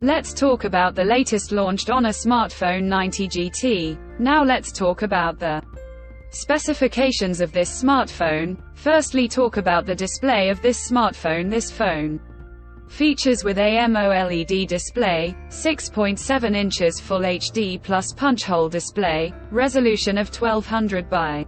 Let's talk about the latest launched Honor smartphone 90 GT. Now let's talk about the specifications of this smartphone. Firstly, talk about the display of this smartphone. This phone features with AMOLED display, 6.7 inches Full HD plus punch hole display, resolution of 1200 by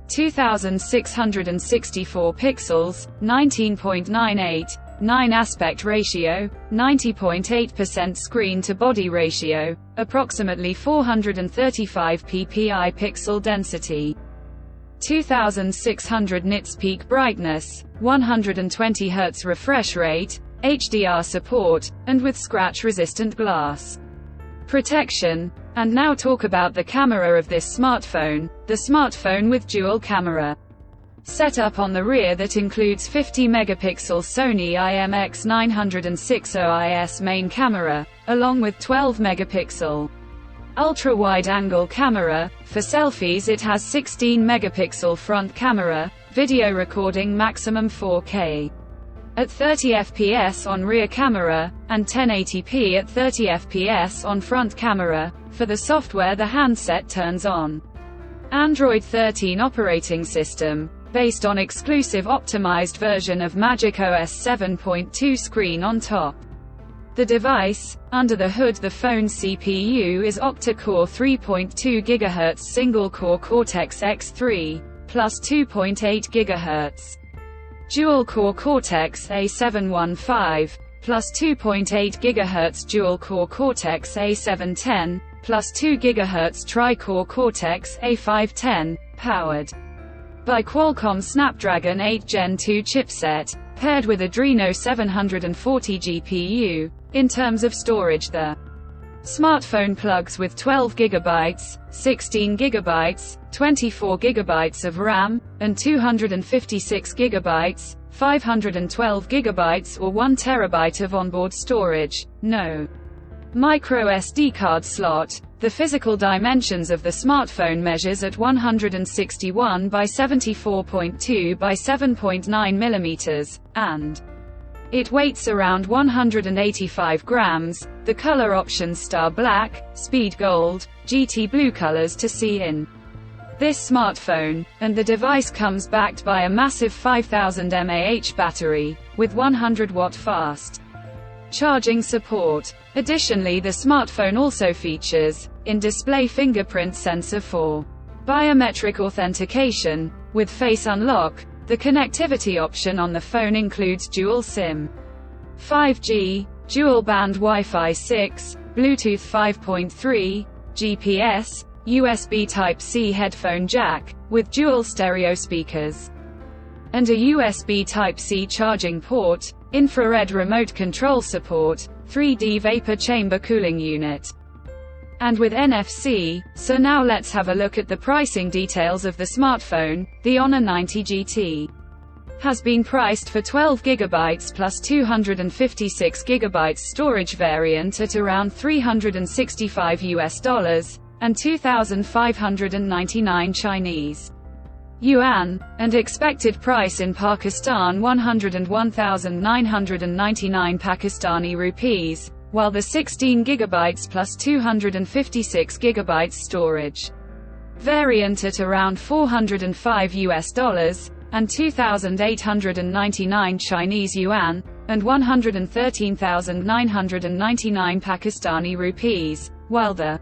2664 pixels, 19.98:9 aspect ratio, 90.8% screen to body ratio, approximately 435 ppi pixel density, 2600 nits peak brightness, 120 Hz refresh rate, HDR support, and with scratch-resistant glass protection. And now talk about the camera of this smartphone. The smartphone with dual camera setup on the rear that includes 50 megapixel Sony IMX906 main camera, along with 12 megapixel ultra-wide-angle camera. For selfies it has 16 megapixel front camera, video recording maximum 4K at 30 fps on rear camera, and 1080p at 30 fps on front camera. For the software, the handset turns on Android 13 operating system, based on exclusive optimized version of Magic OS 7.2 screen on top. The device, under the hood, the phone's CPU is octa-core 3.2 GHz single-core Cortex-X3, plus 2.8 GHz dual-core Cortex-A715, plus 2.8 GHz dual-core Cortex-A710, plus 2 GHz tri-core Cortex-A510, powered by Qualcomm Snapdragon 8 Gen 2 chipset, paired with Adreno 740 GPU. In terms of storage, the smartphone plugs with 12 GB, 16 GB, 24 GB of RAM, and 256 GB, 512 GB or 1 TB of onboard storage. No micro SD card slot. The physical dimensions of the smartphone measures at 161 by 74.2 by 7.9 mm, and it weighs around 185 grams. The color options Star Black, Speed Gold, GT Blue colors to see in this smartphone, and the device comes backed by a massive 5000 mAh battery, with 100-watt fast charging support. Additionally, the smartphone also features in-display fingerprint sensor for biometric authentication, with face unlock. The connectivity option on the phone includes dual SIM, 5G, dual-band Wi-Fi 6, Bluetooth 5.3, GPS, USB Type-C headphone jack, with dual stereo speakers, and a USB Type-C charging port, infrared remote control support, 3D vapor chamber cooling unit, and with NFC. So now let's have a look at the pricing details of the smartphone. The Honor 90 GT has been priced for 12 GB plus 256 GB storage variant at around $365 and 2,599 Chinese yuan, and expected price in Pakistan 101,999 Pakistani rupees, while the 16 GB plus 256 GB storage variant at around $405 and 2,899 Chinese yuan, and 113,999 Pakistani rupees, while the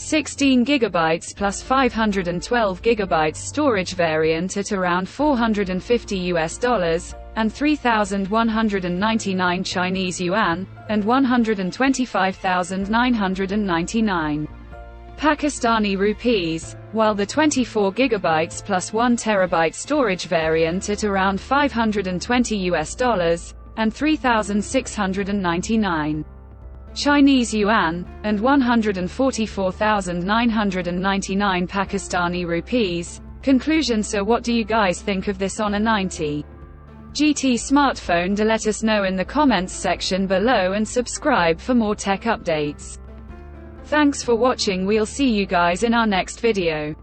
16 GB plus 512 GB storage variant at around $450 and 3,199 Chinese yuan, and 125,999 Pakistani rupees, while the 24 GB plus 1 TB storage variant at around $520 and 3,699 Chinese yuan, and 144,999 Pakistani rupees. Conclusion. So what do you guys think of this Honor 90 GT smartphone? Do let us know in the comments section below, and subscribe for more tech updates. Thanks for watching. We'll see you guys in our next video.